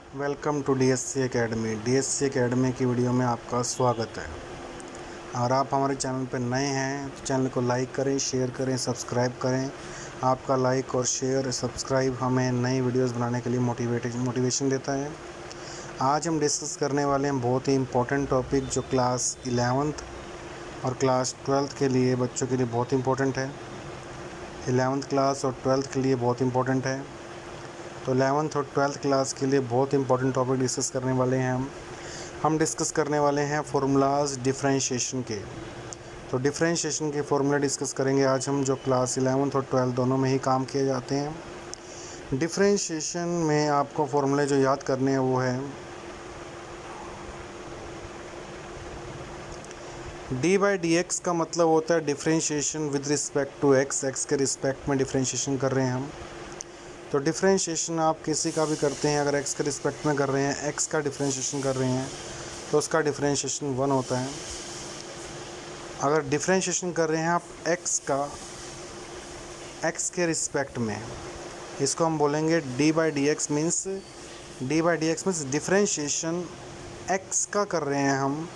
Welcome to DSC academy. DSC academy की video में आपका स्वागत है। और आप हमारे चैनल पर नए हैं तो चैनल को लाइक करें, शेयर करें, सब्सक्राइब करें। आपका लाइक और शेयर सब्सक्राइब हमें नई वीडियोस बनाने के लिए मोटिवेशन देता है। आज हम डिस्कस करने वाले हैं बहुत ही इम्पोर्टेंट टॉपिक जो क्लास 11th और क्लास 12th के लिए बच्चों के लिए बहुत इम्पोर्टेंट है। 11th क्लास और 12th के लिए बहुत इम्पोर्टेंट है। तो 11th और 12th क्लास के लिए बहुत इंपॉर्टेंट टॉपिक डिस्कस करने वाले हैं हम डिस्कस करने वाले हैं फार्मूलाज डिफरेंशिएशन के। तो डिफरेंशिएशन के फार्मूला डिस्कस करेंगे आज हम, जो क्लास 11th और 12th दोनों में ही काम किए जाते हैं। डिफरेंशिएशन में आपको फार्मूले जो याद करने हैं वो है d/dx का मतलब होता है differentiation with respect to x के रिस्पेक्ट में डिफरेंशिएशन कर रहे हैं हम। तो डिफरेंशिएशन आप किसी का भी करते हैं, अगर x के रिस्पेक्ट में कर रहे हैं, x का डिफरेंशिएशन कर रहे हैं तो उसका डिफरेंशिएशन 1 होता है। अगर डिफरेंशिएशन कर रहे हैं आप x के रिस्पेक्ट में, इसको हम बोलेंगे d/dx मीन्स डिफरेंशिएशन x का कर रहे हैं हम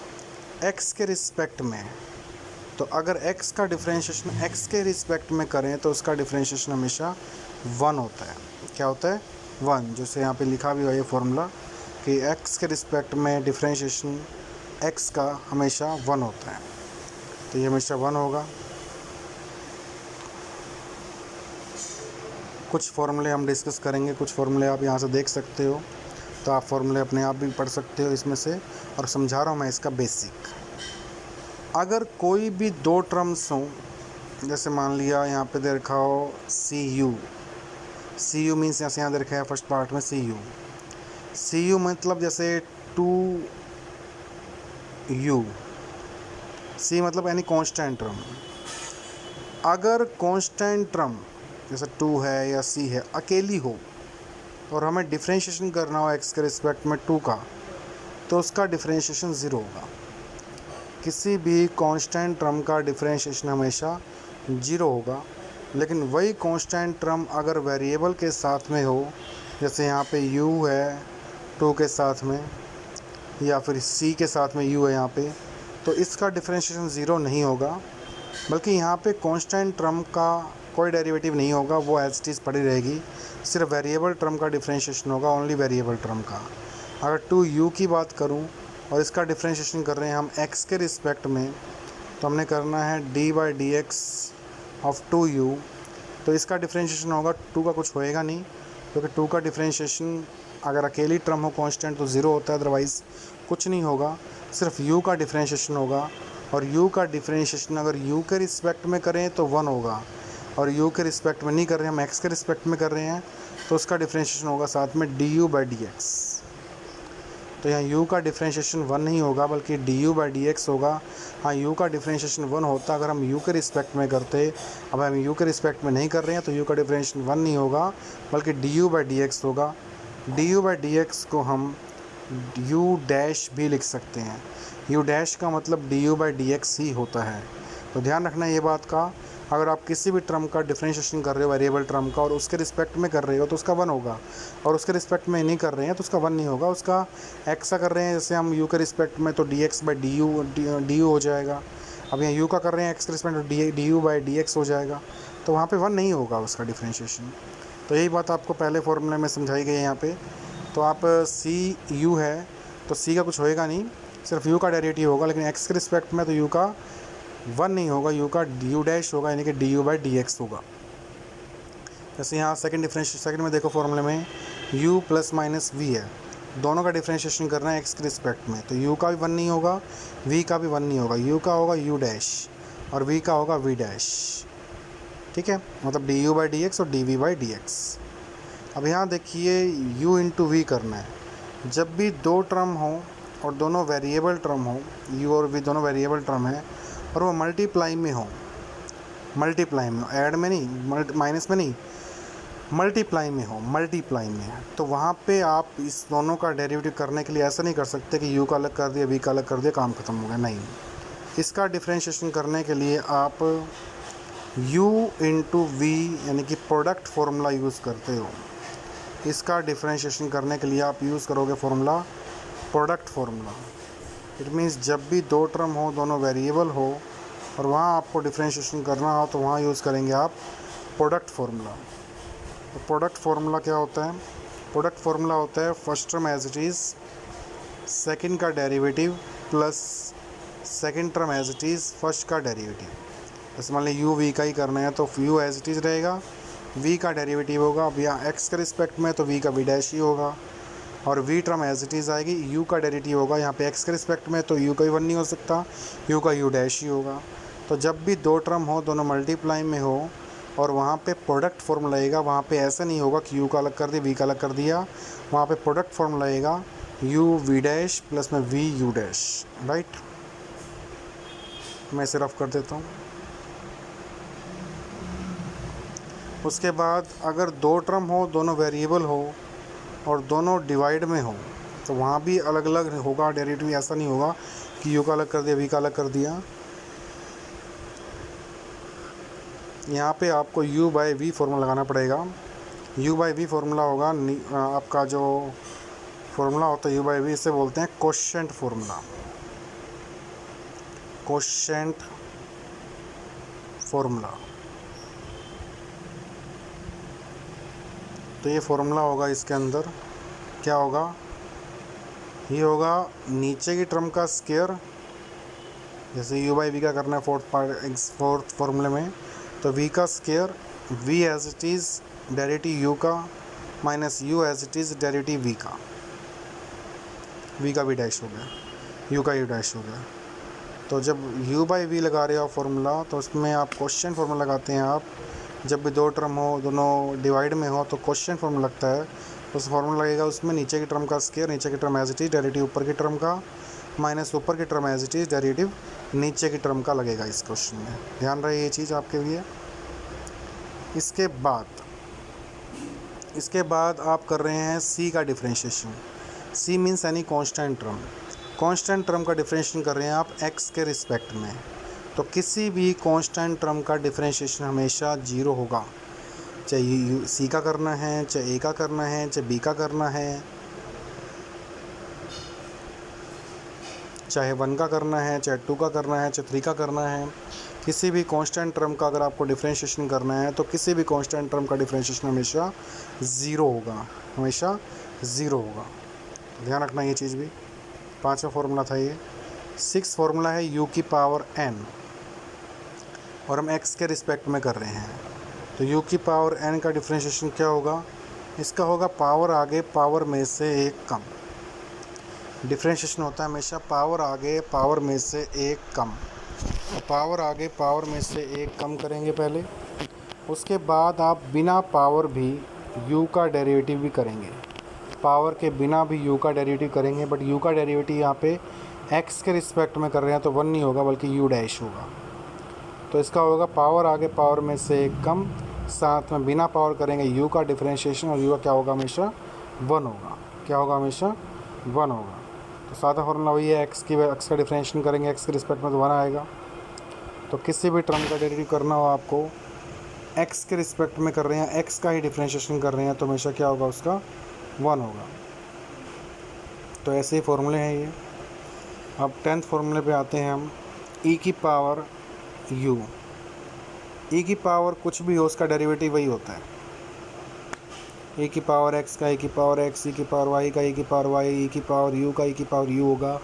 x के रिस्पेक्ट में। तो अगर x का डिफरेंशिएशन x के रिस्पेक्ट में करें तो उसका डिफरेंशिएशन हमेशा 1 होता है। क्या होता है? 1। जैसे यहाँ पे लिखा भी हुआ है फॉर्मूला कि x के रिस्पेक्ट में डिफरेंशिएशन x का हमेशा 1 होता है, तो ये हमेशा 1 होगा। कुछ फॉर्मूले हम डिस्कस करेंगे, कुछ फॉर्मूले आप यहाँ से देख सकते हो, तो आप फॉर्मूले अपने आप भी पढ़ सकते हो इसमें से, और समझा रहा हूँ मैं इसका बेसिक। अगर कोई भी दो टर्म्स हों, जैसे मान लिया यहाँ पे दे रखा हो सी यू मीन्स जैसे यहाँ दे रखा है फर्स्ट पार्ट में सी यू मतलब जैसे 2u, सी मतलब यानी कांस्टेंट टर्म। अगर कांस्टेंट टर्म जैसे 2 है या c है अकेली हो और हमें डिफरेंशिएशन करना हो x के रिस्पेक्ट में 2 का, तो उसका डिफरेंशिएशन 0 होगा। किसी भी कांस्टेंट टर्म का डिफरेंशिएशन हमेशा 0 होगा। लेकिन वही कांस्टेंट टर्म अगर वेरिएबल के साथ में हो, जैसे यहाँ पे u है 2 के साथ में, या फिर c के साथ में u है यहाँ पे, तो इसका डिफरेंशिएशन 0 नहीं होगा, बल्कि यहाँ पे कांस्टेंट टर्म का कोई डेरिवेटिव नहीं होगा, वो एज इट इज़ पड़ी रहेगी। सिर्फ वेरिएबल टर्म का डिफरेंशिएशन होगा, ओनली वेरिएबल टर्म का। अगर 2u की बात करूँ और इसका डिफरेंशिएशन कर रहे हैं हम x के रिस्पेक्ट में, तो हमने करना है d/dx ऑफ 2u। तो इसका डिफरेंशिएशन होगा 2 का कुछ होएगा नहीं, क्योंकि 2 का डिफरेंशिएशन अगर अकेली टर्म हो कांस्टेंट तो 0 होता है, अदरवाइज़ कुछ नहीं होगा, सिर्फ u का डिफरेंशिएशन होगा। और u का डिफरेंशिएशन अगर u के रिस्पेक्ट में करें तो 1 होगा, और u के रिस्पेक्ट में नहीं कर रहे हैं, हम x के रिस्पेक्ट में कर रहे हैं, तो उसका डिफरेंशिएशन होगा साथ में du/dx। तो यहाँ u का डिफरेंशिएशन 1 नहीं होगा बल्कि du/dx होगा। हाँ, u का डिफरेंशिएशन 1 होता अगर हम u के रिस्पेक्ट में करते। अब हम u के रिस्पेक्ट में नहीं कर रहे हैं तो u का डिफरेंशिएशन 1 नहीं होगा बल्कि du/dx होगा। du/dx को हम u' भी लिख सकते हैं। u' का मतलब du/dx ही होता है। तो ध्यान रखना ये बात का, अगर आप किसी भी टर्म का डिफरेंशिएशन कर रहे हो वेरिएबल टर्म का और उसके रिस्पेक्ट में कर रहे हो तो उसका 1 होगा, और उसके रिस्पेक्ट में नहीं कर रहे हैं तो उसका 1 नहीं होगा। उसका x का कर रहे हैं जैसे हम u के रिस्पेक्ट में, तो dx/du हो जाएगा। अब यहाँ u का कर रहे हैं x के रिस्पेक्ट में, du/dx हो जाएगा, तो वहाँ पे 1 नहीं होगा उसका डिफरेंशिएशन। तो यही बात आपको पहले फॉर्मूले में समझाई गई है यहाँ पे। तो आप cu है तो c का कुछ होएगा नहीं, सिर्फ u का डेरिवेटिव होगा, लेकिन x के रिस्पेक्ट में तो u का 1 नहीं होगा, u का du' होगा, यानी कि du/dx होगा। जैसे यहाँ सेकंड में देखो फॉर्मूले में u ± v है, दोनों का डिफरेंशिएशन करना है x के रिस्पेक्ट में, तो u का भी 1 नहीं होगा, v का भी 1 नहीं होगा। u का होगा u' और v का होगा v'। ठीक है, मतलब du/dx और dv/dx। अब यहाँ देखिए u × v करना है। जब भी दो टर्म हो और दोनों वेरिएबल टर्म हो, u और v दोनों वेरिएबल टर्म है, और वो मल्टीप्लाई में हो, ऐड में नहीं, माइनस में नहीं, मल्टीप्लाई में, तो वहाँ पे आप इस दोनों का डेरिवेटिव करने के लिए ऐसा नहीं कर सकते कि u का अलग कर दिया, v का अलग कर दिया, काम ख़त्म हो गया। नहीं, इसका डिफरेंशिएशन करने के लिए आप u × v यानी कि प्रोडक्ट फार्मूला यूज़ करते हो। इसका डिफ्रेंशिएशन करने के लिए आप यूज़ करोगे formula product formula. It means जब भी दो टर्म हो, दोनों वेरिएबल हो और वहाँ आपको डिफ्रेंशिएशन करना हो तो वहाँ यूज़ करेंगे आप प्रोडक्ट फार्मूला। तो प्रोडक्ट फार्मूला क्या होता है? प्रोडक्ट फार्मूला होता है first term as it is, second का derivative plus second term as it is first का डेरिवेटिव। जैसे मान लीजिए यू वी का ही करना है तो यू एज इट इज़ रहेगा, वी का डेरिवेटिव होगा, अब यहाँ एक्स के रिस्पेक्ट में तो वी का वी डैश ही होगा, और v term as it is आएगी, यू का डेरिवेटिव होगा यहाँ पे एक्स के रिस्पेक्ट में तो यू का ही वन नहीं हो सकता, यू का यू डैश ही होगा। तो जब भी दो टर्म हो, दोनों मल्टीप्लाई में हो और वहाँ पे प्रोडक्ट फॉर्म लगेगा, वहाँ पे ऐसा नहीं होगा कि यू का अलग कर दिया वी का अलग कर दिया, वहाँ पे प्रोडक्ट फॉर्म लगेगा यू वी डैश प्लस में वी यू डैश, राइट। मैं इसे रफ कर देता हूँ। उसके बाद अगर दो टर्म हो, दोनों वेरिएबल हो और दोनों डिवाइड में हो तो वहाँ भी अलग अलग होगा डेरिवेटिव, ऐसा नहीं होगा कि यू का अलग कर दिया वी का अलग कर दिया। यहाँ पे आपको u बाई वी फार्मूला लगाना पड़ेगा। u बाई वी फार्मूला होगा आपका जो फार्मूला होता है u बाई वी, इसे बोलते हैं कोशेंट फार्मूला। कोशेंट फार्मूला, तो ये फार्मूला होगा, इसके अंदर क्या होगा, ये होगा नीचे की टर्म का स्क्वायर, जैसे u बाई वी का करना है फोर्थ फार्मूले में, तो v का square, v as it is derivative u का minus u as it is derivative v का, v का v डैश हो गया, u का u डैश हो गया। तो जब u बाई वी लगा रहे हो फार्मूला तो उसमें आप क्वेश्चन फार्मूला लगाते हैं। आप जब भी दो टर्म हो, दोनों डिवाइड में हो तो क्वेश्चन फार्मूला लगता है, उस फार्मूला लगेगा, उसमें नीचे की टर्म का स्क्वायर, नीचे की term as it is derivative ऊपर की टर्म का माइनस ऊपर की term as it is derivative नीचे की टर्म का लगेगा इस क्वेश्चन में। ध्यान रहे ये चीज़ आपके लिए। इसके बाद आप कर रहे हैं c का differentiation. c means any constant term, constant term का डिफ्रेंशिएशन कर रहे हैं आप x के रिस्पेक्ट में। तो किसी भी कांस्टेंट टर्म का डिफ्रेंशिएशन हमेशा जीरो होगा, चाहे c का करना है, चाहे a का करना है, चाहे b का करना है, चाहे 1 का करना है, चाहे 2 का करना है, चाहे 3 का करना है। किसी भी कांस्टेंट टर्म का अगर आपको डिफ्रेंशिएशन करना है तो किसी भी कांस्टेंट टर्म का डिफ्रेंशिएशन हमेशा ज़ीरो होगा, हमेशा ज़ीरो होगा। ध्यान रखना ये चीज़ भी। पांचवा फार्मूला था ये। 6 फार्मूला है u की पावर n और हम x के रिस्पेक्ट में कर रहे हैं, तो u की पावर n का डिफ्रेंशिएशन क्या होगा, इसका होगा पावर आगे पावर में से एक कम। डिफ्रेंशिएशन होता है हमेशा पावर आगे पावर में से एक कम, तो पावर आगे पावर में से एक कम करेंगे पहले, उसके बाद आप बिना पावर भी u का डेरिवेटिव भी करेंगे, पावर के बिना भी u का डेरिवेटिव करेंगे, बट u का डेरिवेटिव यहाँ पे x के रिस्पेक्ट में कर रहे हैं तो 1 नहीं होगा बल्कि u डैश होगा। तो इसका होगा पावर आगे पावर में से एक कम, साथ में बिना पावर करेंगे u का डिफ्रेंशिएशन और u का क्या होगा, हमेशा 1 होगा। क्या होगा, हमेशा 1 होगा। तो सादा फॉर्मूला वही है, x का डिफ्रेंशिएशन करेंगे x के रिस्पेक्ट में तो 1 आएगा। तो किसी भी टर्म का डेरिवेटिव करना हो आपको, x के रिस्पेक्ट में कर रहे हैं, x का ही डिफ्रेंशिएशन कर रहे हैं तो हमेशा क्या होगा, उसका 1 होगा। तो ऐसे ही फॉर्मूले हैं ये। अब 10th फार्मूले पे आते हैं हम। e की पावर u, e की पावर कुछ भी हो उसका डेरिवेटिव वही होता है, e की पावर x का e की पावर x, e की पावर y का e की पावर y, e की पावर u का e की पावर u होगा।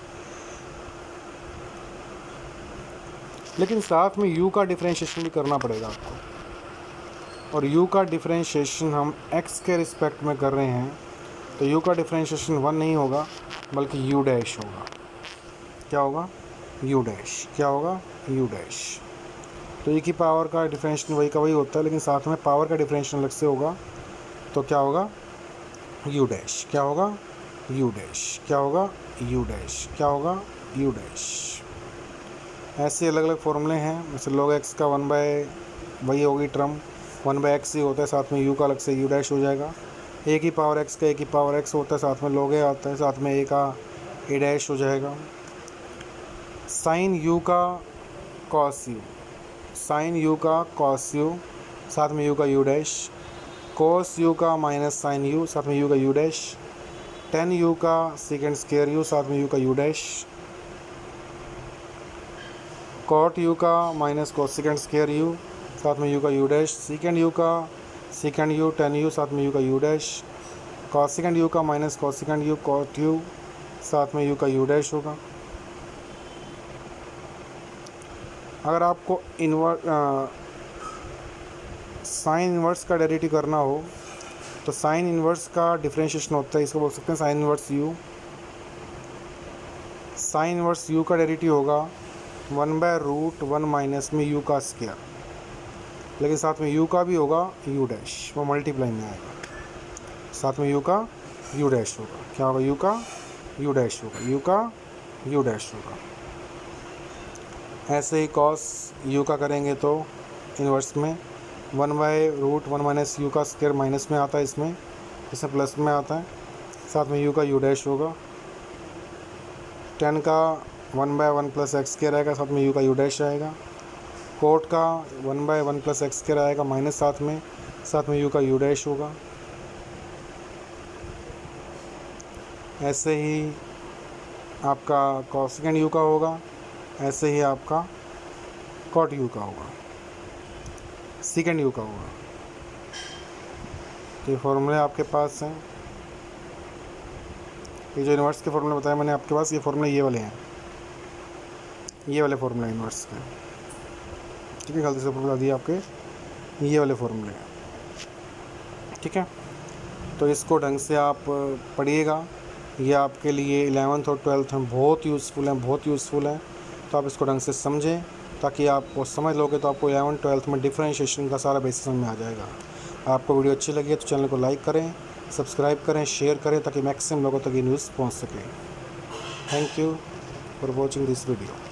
लेकिन साथ में u का डिफ्रेंशिएशन भी करना पड़ेगा आपको, और u का डिफ्रेंशिएशन हम x के रिस्पेक्ट में कर रहे हैं तो u का डिफ्रेंशिएशन 1 नहीं होगा बल्कि u डैश होगा। क्या होगा, u डैश। क्या होगा, u डैश। तो e की पावर का डिफ्रेंशिएशन वही का वही होता है, लेकिन साथ में पावर का डिफ्रेंशिएशन अलग से होगा, तो क्या होगा, u डैश। क्या होगा, u डैश। क्या होगा, u डैश। क्या होगा, u डैश। ऐसे अलग अलग फॉर्मूले हैं। जैसे log x का 1 बाय वही होगी टर्म, 1 बाय x ही होता है, साथ में u का अलग से u डैश हो जाएगा। a की पावर x का a की पावर x होता है, साथ में log a आता है, साथ में a का a डैश हो जाएगा। साइन u का कॉस u, साइन u का कॉस u, साथ में u का u डैश। कोस यू का माइनस साइन यू, साथ में यू का यू डैश, टेन यू का सेकेंड स्क्वायर यू, साथ में यू का यू डैश, कॉट यू का minus cos second square you, साथ में यू का यू डैश, सेकेंड यू का सेकेंड यू टेन यू, साथ में यू का you dash, cos second you का minus cos second you cot you, साथ में यू का यू डैश होगा। अगर आपको साइन इन्वर्स का डेरिवेटिव करना हो तो साइन इन्वर्स का डिफरेंशिएशन होता है, इसको बोल सकते हैं sign inverse you. Sign inverse you का डेरिवेटिव होगा 1/√1 माइनस में यू का स्क्वायर, लेकिन साथ में यू का भी होगा यू डैश, वो मल्टीप्लाई में आएगा, साथ में यू का यू डैश होगा। क्या होगा? यू का यू डैश होगा, यू का यू डैश होगा। ऐसे ही कॉस यू का करेंगे तो इन्वर्स में 1/√1 माइनस यू का स्क्वायर माइनस में आता है, इसमें प्लस में आता है, साथ में यू का यू डैश होगा। 10 का 1/1 प्लस एक्स स्क्वायर आएगा, साथ में यू का यू डैश आएगा। कोट का 1/1 प्लस एक्स स्क्वायर आएगा माइनस साथ में यू का यू डैश होगा। ऐसे ही आपका कॉस सेकेंड यू का होगा, ऐसे ही आपका कॉट यू का होगा, सेकेंड यू का होगा। ये फॉर्मूले आपके पास हैं, ये जो इन्वर्स के फॉर्मूले बताया मैंने आपके पास, ये फॉर्मूले ये वाले हैं, ये वाले फॉर्मूले इन्वर्स के, ठीक है। गलती से फॉर्मूला दिए आपके, ये वाले फॉर्मूले हैं, ठीक है। तो इसको ढंग से आप पढ़िएगा, ये आपके लिए 11th और 12th में बहुत यूज़फुल हैं, बहुत यूज़फुल हैं। तो आप इसको ढंग से समझें, ताकि आपको समझ लोगे तो आपको 11th 12th में डिफरेंशिएशन का सारा बेसिस समझ में आ जाएगा। आपको वीडियो अच्छी लगी है तो चैनल को लाइक करें, सब्सक्राइब करें, शेयर करें, ताकि मैक्सिमम लोगों तक ये न्यूज़ पहुंच सके। Thank you for watching this video.